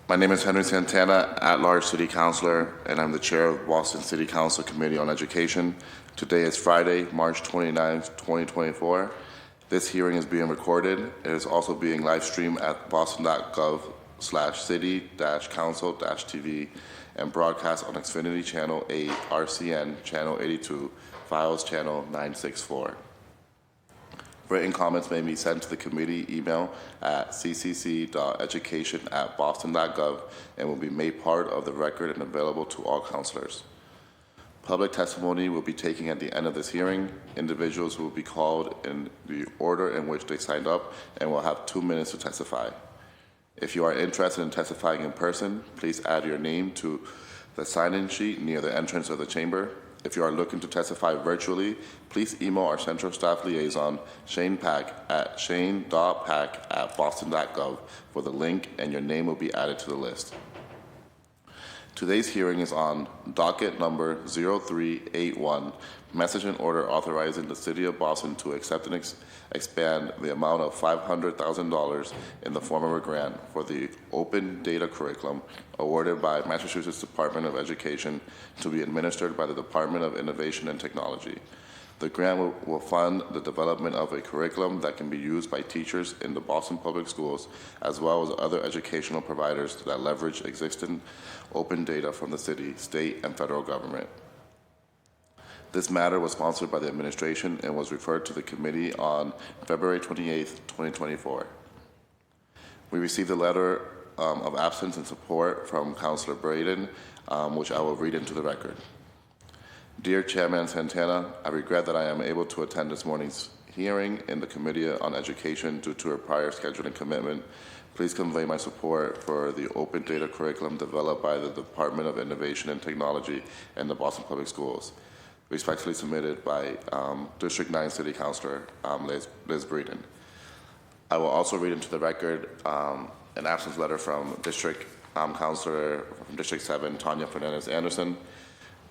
My name is Henry Santana, at-large city councilor, and I'm the chair of Boston City Council Committee on Education. Today is Friday, March 29th, 2024. This hearing is being recorded. It is also being live streamed at boston.gov/city-council-tv and broadcast on Xfinity Channel 8, RCN Channel 82, Files Channel 964. Written comments may be sent to the committee email at ccc.education@boston.gov and will be made part of the record and available to all councilors. Public testimony will be taken at the end of this hearing. Individuals will be called in the order in which they signed up and will have 2 minutes to testify. If you are interested in testifying in person, please add your name to the sign-in sheet near the entrance of the chamber. If you are looking to testify virtually, please email our Central Staff Liaison, Shane Pack, at shane.pack@boston.gov for the link, and your name will be added to the list. Today's hearing is on docket number 0381, message and order authorizing the City of Boston to accept and expand the amount of $500,000 in the form of a grant for the open data curriculum awarded by Massachusetts Department of Education to be administered by the Department of Innovation and Technology. The grant will fund the development of a curriculum that can be used by teachers in the Boston Public Schools, as well as other educational providers that leverage existing open data from the city, state, and federal government. This matter was sponsored by the administration and was referred to the committee on February 28, 2024. We received a letter of absence and support from Councilor Braden, which I will read into the record. Dear Chairman Santana, I regret that I am able to attend this morning's hearing in the Committee on Education due to a prior scheduling commitment. Please convey my support for the open data curriculum developed by the Department of Innovation and Technology and the Boston Public Schools. Respectfully submitted by District 9 City Councilor Liz Breeden. I will also read into the record an absence letter from District Councilor from District 7, Tanya Fernandez-Anderson.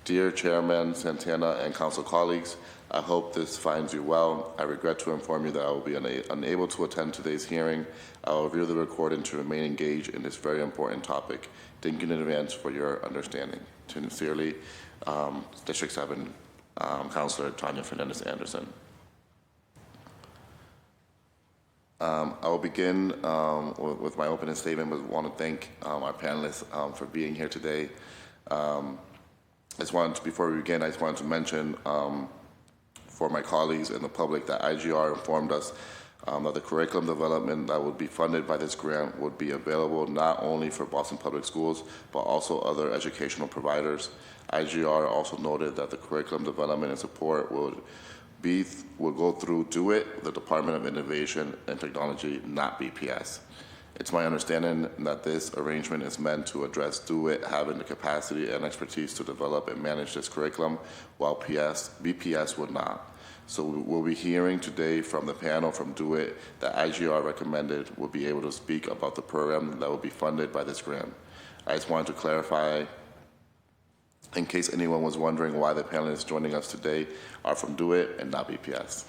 Dear Chairman Santana and Council colleagues, I hope this finds you well. I regret to inform you that I will be unable to attend today's hearing. I will review the recording to remain engaged in this very important topic. Thank you in advance for your understanding. Sincerely, District 7 Councilor Tanya Fernandez-Anderson. I will begin with my opening statement, but want to thank our panelists for being here today. Before we begin, I just wanted to mention for my colleagues and the public that IGR informed us that the curriculum development that would be funded by this grant would be available not only for Boston Public Schools, but also other educational providers. IGR also noted that the curriculum development and support would go through DO-IT, the Department of Innovation and Technology, not BPS. It's my understanding that this arrangement is meant to address DO-IT having the capacity and expertise to develop and manage this curriculum, while BPS would not. So we'll be hearing today from the panel from DO-IT that IGR recommended will be able to speak about the program that will be funded by this grant. I just wanted to clarify, in case anyone was wondering why the panelists joining us today are from DO-IT and not BPS.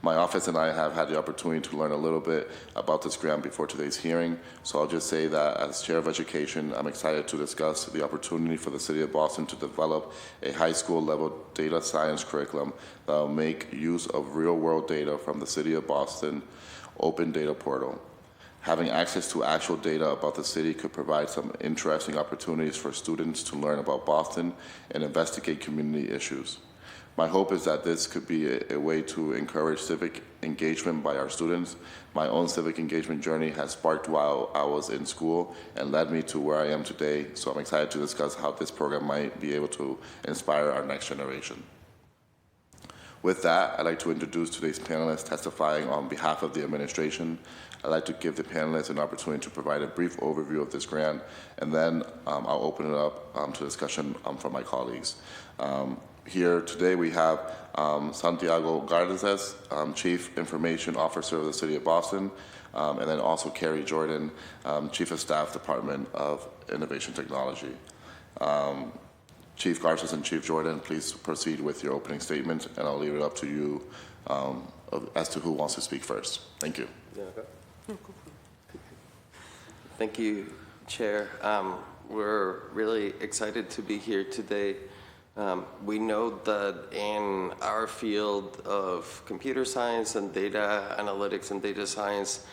My office and I have had the opportunity to learn a little bit about this grant before today's hearing, so I'll just say that as Chair of Education, I'm excited to discuss the opportunity for the City of Boston to develop a high school level data science curriculum that will make use of real world data from the City of Boston Open Data Portal. Having access to actual data about the city could provide some interesting opportunities for students to learn about Boston and investigate community issues. My hope is that this could be a way to encourage civic engagement by our students. My own civic engagement journey has sparked while I was in school and led me to where I am today, so I'm excited to discuss how this program might be able to inspire our next generation. With that, I'd like to introduce today's panelists testifying on behalf of the administration. I'd like to give the panelists an opportunity to provide a brief overview of this grant, and then I'll open it up to discussion from my colleagues. Here today we have Santiago Garces, Chief Information Officer of the City of Boston, and then also Carrie Jordan, Chief of Staff, Department of Innovation Technology. Chief Garces and Chief Jordan, please proceed with your opening statement, and I'll leave it up to you as to who wants to speak first. Thank you. Yeah, okay. Thank you, Chair. We're really excited to be here today. We know that in our field of computer science and data analytics and data science,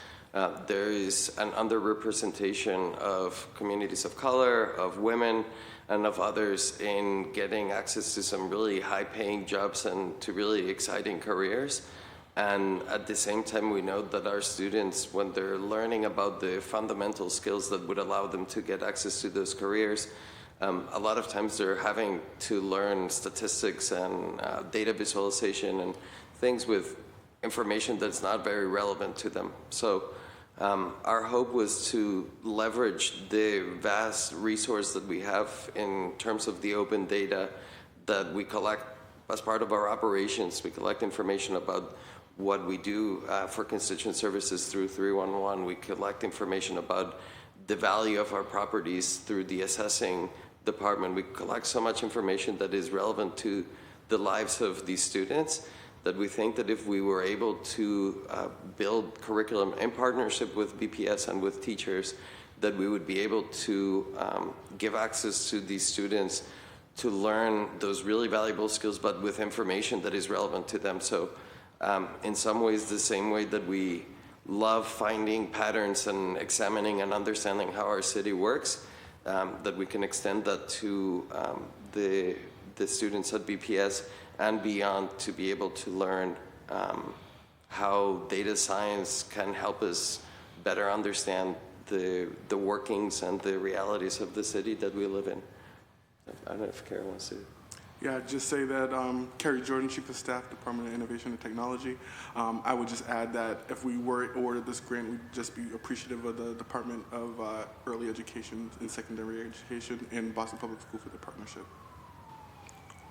there is an underrepresentation of communities of color, of women, and of others in getting access to some really high-paying jobs and to really exciting careers. And at the same time, we know that our students, when they're learning about the fundamental skills that would allow them to get access to those careers, a lot of times they're having to learn statistics and data visualization and things with information that's not very relevant to them. So our hope was to leverage the vast resource that we have in terms of the open data that we collect as part of our operations. We collect information about what we do for constituent services through 311. We collect information about the value of our properties through the assessing department. We collect so much information that is relevant to the lives of these students that we think that if we were able to build curriculum in partnership with BPS and with teachers, that we would be able to give access to these students to learn those really valuable skills, but with information that is relevant to them. So in some ways, the same way that we love finding patterns and examining and understanding how our city works, that we can extend that to the students at BPS and beyond to be able to learn how data science can help us better understand the workings and the realities of the city that we live in. I don't know if Kara wants to. Yeah, I'd just say that Carrie Jordan, Chief of Staff, Department of Innovation and Technology. I would just add that if we were awarded this grant, we'd just be appreciative of the Department of Early Education and Secondary Education and Boston Public School for the partnership.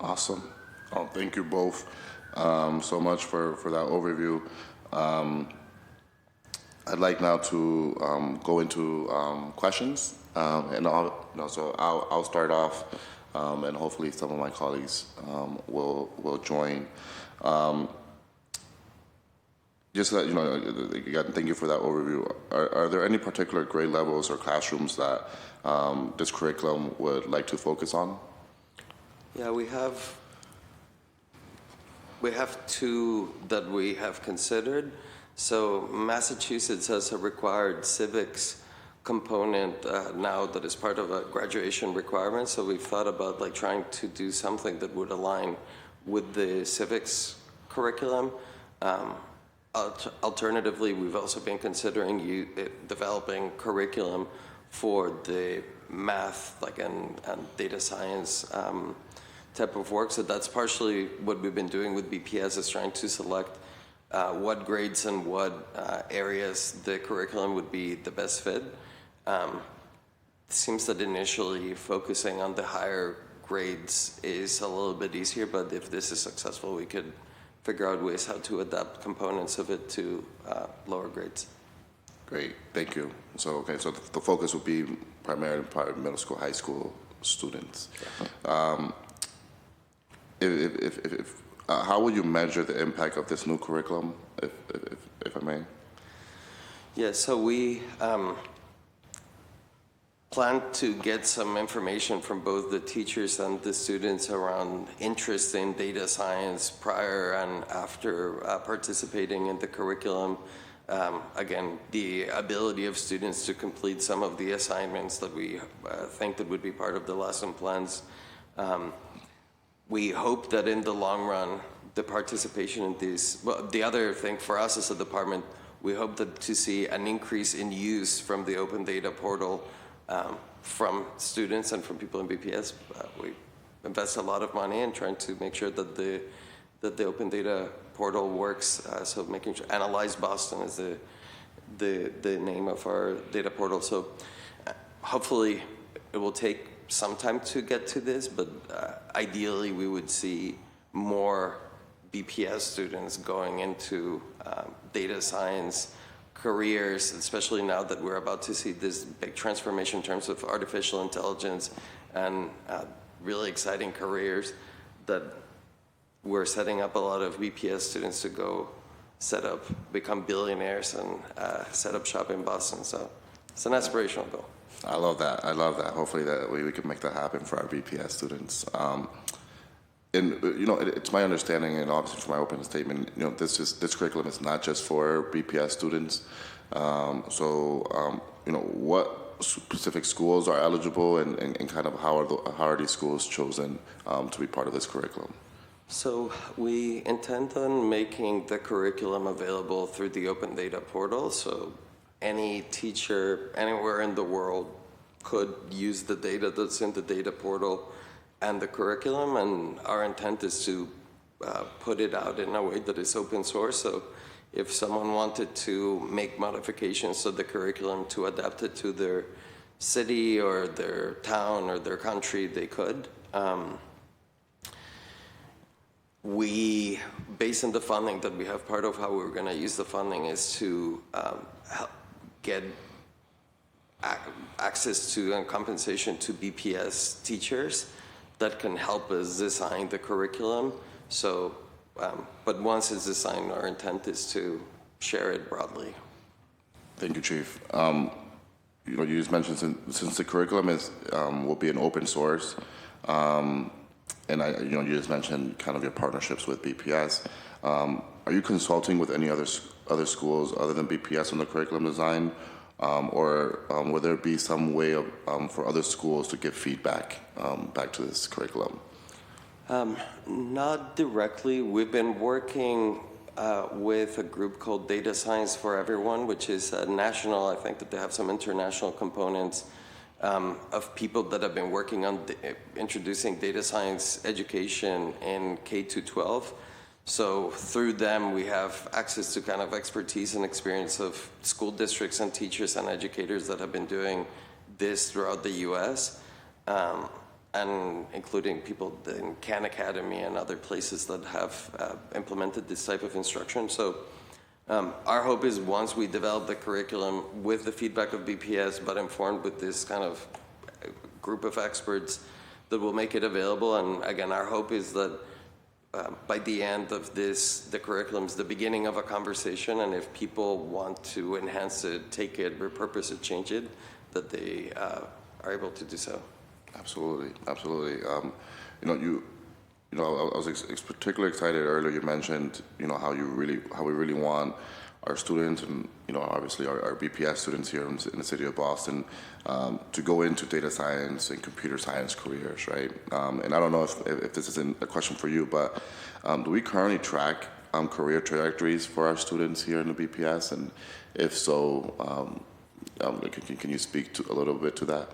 Awesome. Oh, thank you both so much for that overview. I'd like now to go into questions, and I'll start off. And hopefully some of my colleagues will join. Just that, again, thank you for that overview. Are there any particular grade levels or classrooms that this curriculum would like to focus on? Yeah, we have two that we have considered. So Massachusetts has a required civics component now that is part of a graduation requirement. So we've thought about trying to do something that would align with the civics curriculum. Alternatively, we've also been considering developing curriculum for the math, and data science type of work. So that's partially what we've been doing with BPS, is trying to select what grades and what areas the curriculum would be the best fit. It seems that initially focusing on the higher grades is a little bit easier, but if this is successful, we could figure out ways how to adapt components of it to lower grades. Great, thank you. So the focus would be primarily middle school, high school students. Yeah. How will you measure the impact of this new curriculum, if I may? Yeah, so we plan to get some information from both the teachers and the students around interest in data science prior and after participating in the curriculum. Again, the ability of students to complete some of the assignments that we think that would be part of the lesson plans. We hope that in the long run, the participation in these, well, the other thing for us as a department, we hope that to see an increase in use from the open data portal from students and from people in BPS. We invest a lot of money in trying to make sure that the open data portal works. So making sure, Analyze Boston is the name of our data portal. So hopefully it will take some time to get to this, but ideally we would see more BPS students going into data science careers, especially now that we're about to see this big transformation in terms of artificial intelligence and really exciting careers, that we're setting up a lot of BPS students to go become billionaires and set up shop in Boston. So It's an aspirational goal. I love that. I love that. Hopefully that we can make that happen for our BPS students. And it's my understanding, and obviously from my opening statement, this curriculum is not just for BPS students. What specific schools are eligible, and kind of how are these schools chosen to be part of this curriculum? So we intend on making the curriculum available through the open data portal. So any teacher anywhere in the world could use the data that's in the data portal and the curriculum. And our intent is to put it out in a way that is open source. So if someone wanted to make modifications to the curriculum to adapt it to their city or their town or their country, they could. We, based on the funding that we have, part of how we're going to use the funding is to get access to and compensation to BPS teachers that can help us design the curriculum. So, but once it's designed, our intent is to share it broadly. Thank you, Chief. You just mentioned since the curriculum will be an open source, and you just mentioned kind of your partnerships with BPS. Are you consulting with any other schools other than BPS on the curriculum design, or will there be some way for other schools to give feedback back to this curriculum? Not directly. We've been working with a group called Data Science for Everyone, which is national. I think that they have some international components of people that have been working on introducing data science education in K-12. So through them, we have access to kind of expertise and experience of school districts and teachers and educators that have been doing this throughout the U.S., and including people in Khan Academy and other places that have implemented this type of instruction. So our hope is once we develop the curriculum with the feedback of BPS, but informed with this kind of group of experts, that will make it available. And again, our hope is that by the end of this, the curriculum is the beginning of a conversation, and if people want to enhance it, take it, repurpose it, change it, that they are able to do so. Absolutely, absolutely. I was particularly excited earlier. You mentioned, how we really want our students, and obviously our BPS students here in the city of Boston, to go into data science and computer science careers, right? And I don't know if this isn't a question for you, but do we currently track career trajectories for our students here in the BPS? And if so, can you speak a little bit to that?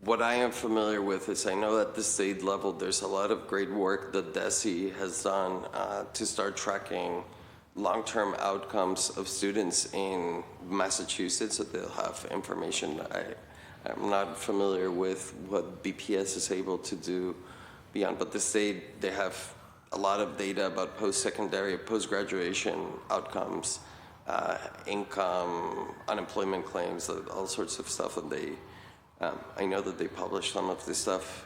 What I am familiar with is I know at the state level there's a lot of great work that DESE has done to start tracking long-term outcomes of students in Massachusetts, so they'll have information. I'm not familiar with what BPS is able to do beyond, but the state, they have a lot of data about post-secondary, post-graduation outcomes, income, unemployment claims, all sorts of stuff, and I know that they publish some of this stuff.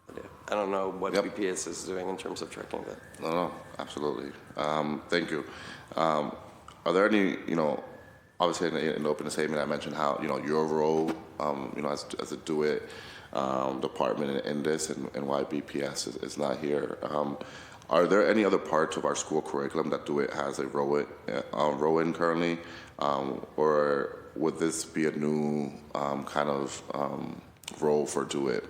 But I don't know what BPS is doing in terms of tracking that. No, absolutely. Thank you. Are there any, obviously in the opening statement I mentioned how, your role, as a do-it department in this, and why BPS is not here. Are there any other parts of our school curriculum that do-it has a role in currently, or would this be a new kind of role for do-it?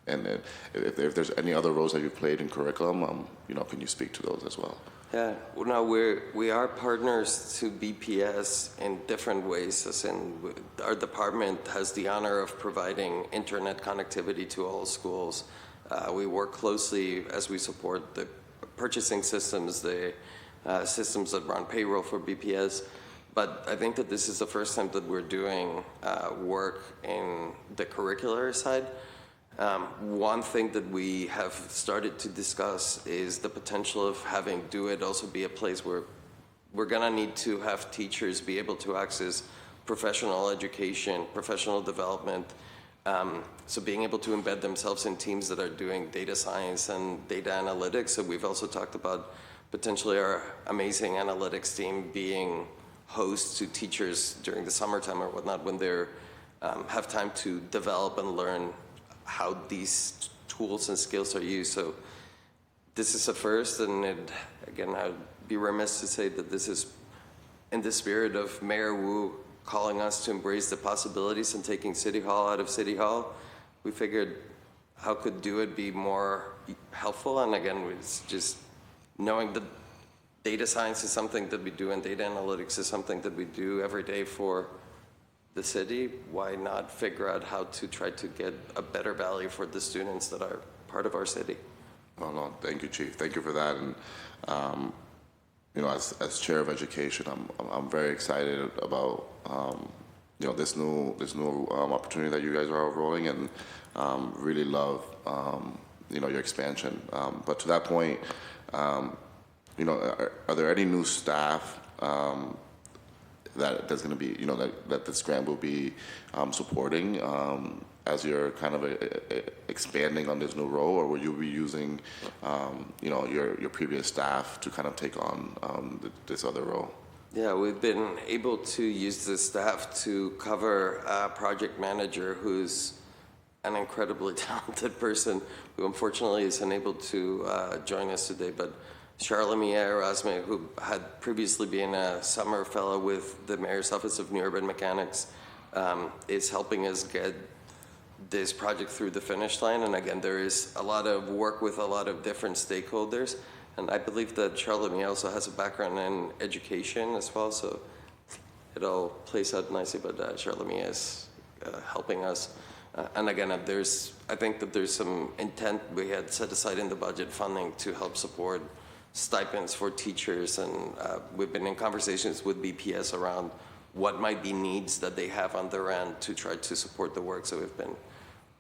And if there's any other roles that you've played in curriculum, can you speak to those as well? Yeah, well, no, we are partners to BPS in different ways. As in, our department has the honor of providing internet connectivity to all schools. We work closely as we support the purchasing systems, the systems that run payroll for BPS. But I think that this is the first time that we're doing work in the curricular side. One thing that we have started to discuss is the potential of having do-it also be a place where we're gonna need to have teachers be able to access professional education, professional development, so being able to embed themselves in teams that are doing data science and data analytics. So we've also talked about potentially our amazing analytics team being hosts to teachers during the summertime or whatnot when they're have time to develop and learn how these tools and skills are used. So this is a first, and again, I'd be remiss to say that this is in the spirit of Mayor Wu calling us to embrace the possibilities and taking City Hall out of City Hall. We figured how could do it be more helpful, and again, it's just knowing that data science is something that we do and data analytics is something that we do every day for the city. Why not figure out how to try to get a better value for the students that are part of our city? Well, no, thank you, Chief. Thank you for that. And as chair of education, I'm very excited about this new opportunity that you guys are rolling, and really love your expansion. But to that point, are there any new staff that's going to be that this grant will be supporting as you're kind of expanding on this new role, or will you be using your previous staff to kind of take on this other role? Yeah, we've been able to use the staff to cover a project manager who's an incredibly talented person who unfortunately is unable to join us today. But Charlemagne Erasme, who had previously been a summer fellow with the Mayor's Office of New Urban Mechanics, is helping us get this project through the finish line. And again, there is a lot of work with a lot of different stakeholders. And I believe that Charlemagne also has a background in education as well, so it all plays out nicely. But Charlemagne is helping us. And again, I think that there's some intent we had set aside in the budget funding to help support stipends for teachers, and we've been in conversations with BPS around what might be needs that they have on their end to try to support the work. So we've been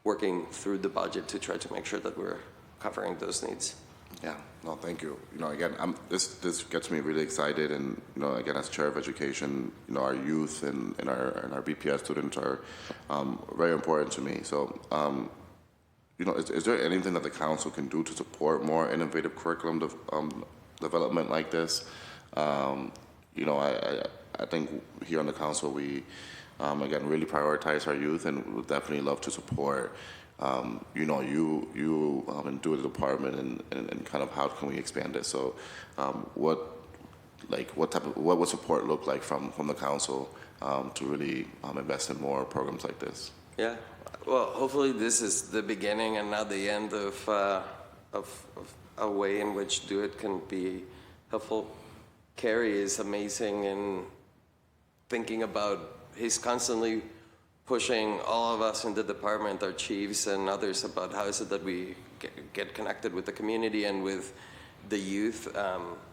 working through the budget to try to make sure that we're covering those needs. Yeah, no, thank you. Again, this gets me really excited, and again, as chair of education, our youth and our BPS students are very important to me. So, is there anything that the council can do to support more innovative curriculum development like this? I think here on the council we again really prioritize our youth, and would definitely love to support you and do the department and kind of how can we expand it. So what would support look like from the council to really invest in more programs like this? Yeah, well, hopefully this is the beginning and not the end of a way in which Do It can be helpful. Kerry is amazing in thinking about, he's constantly pushing all of us in the department, our chiefs and others, about how is it that we get connected with the community and with the youth.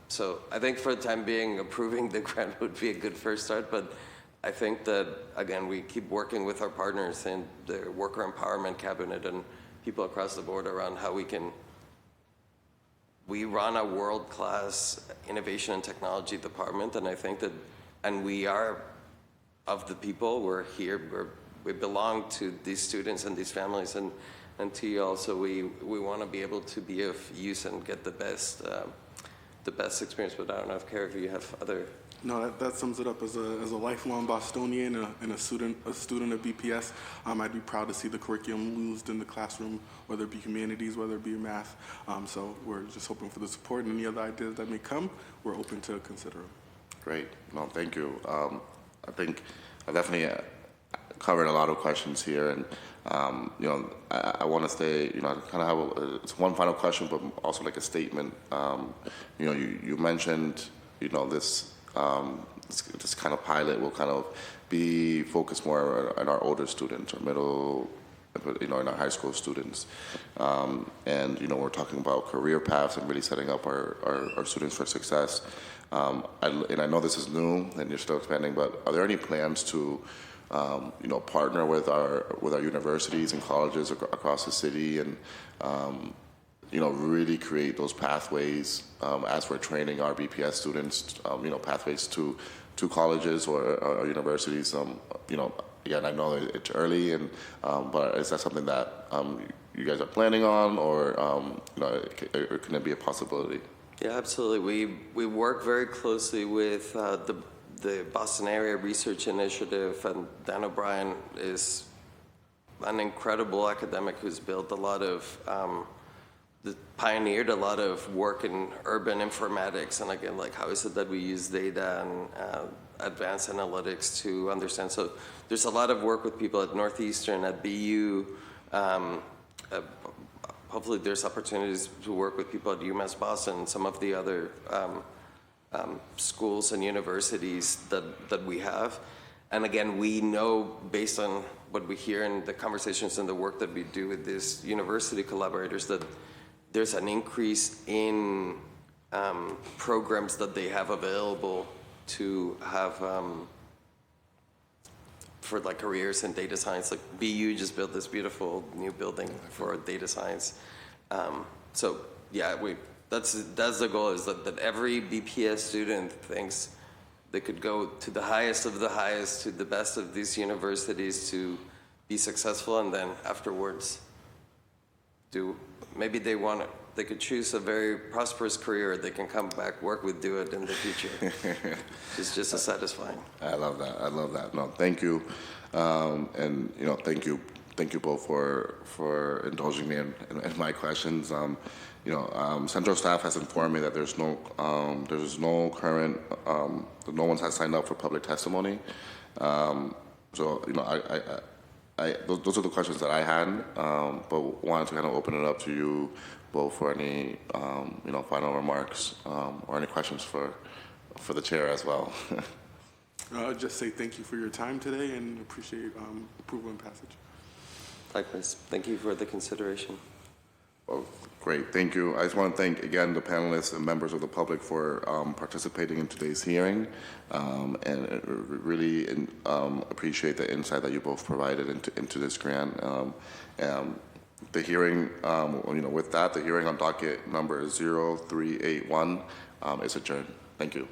So I think for the time being, approving the grant would be a good first start, but I think that, again, we keep working with our partners in the Worker Empowerment Cabinet and people across the board around how we run a world-class innovation and technology department, and I think that, and we are of the people, we're here, we belong to these students and these families and to you all, so we want to be able to be of use and get the best experience. But I don't know if you have other. No, that sums it up. As a lifelong Bostonian and a student of BPS, I'd be proud to see the curriculum used in the classroom, whether it be humanities, whether it be math. So we're just hoping for the support, and any other ideas that may come, we're open to consider them. Great. No, thank you. I think I definitely covered a lot of questions here, and I want to stay. Kind of have it's one final question, but also like a statement. You mentioned this. This kind of pilot will kind of be focused more on our older students, or middle, in our high school students, and we're talking about career paths and really setting up our students for success. And I know this is new and you're still expanding, but are there any plans to partner with our universities and colleges across the city and really create those pathways as we're training our BPS students, pathways to colleges or universities. Again, I know it's early, but is that something that you guys are planning on, or can it be a possibility? Yeah, absolutely. We work very closely with the Boston Area Research Initiative, and Dan O'Brien is an incredible academic who's built a lot of, pioneered a lot of work in urban informatics. And again, like, how is it that we use data and advanced analytics to understand? So there's a lot of work with people at Northeastern, at BU. Hopefully there's opportunities to work with people at UMass Boston, some of the other schools and universities that we have. And again, we know, based on what we hear in the conversations and the work that we do with these university collaborators, that there's an increase in programs that they have available to have for like careers in data science. Like BU just built this beautiful new building for data science. So yeah, that's the goal, is that every BPS student thinks they could go to the highest of the highest, to the best of these universities to be successful, and then afterwards maybe they could choose a very prosperous career, or they can come back, work with Do It in the future. It's just as satisfying. I love that. No, thank you. And, thank you both for indulging me in my questions. Central staff has informed me that there's no current, no one has signed up for public testimony. So, those are the questions that I had, but wanted to kind of open it up to you both for any, final remarks, or any questions for the chair as well. Just say thank you for your time today and appreciate approval and passage. Likewise, thank you for the consideration. Well, great, thank you. I just want to thank again the panelists and members of the public for participating in today's hearing, and really appreciate the insight that you both provided into this grant. The hearing, with that, the hearing on docket number 0381 is adjourned. Thank you.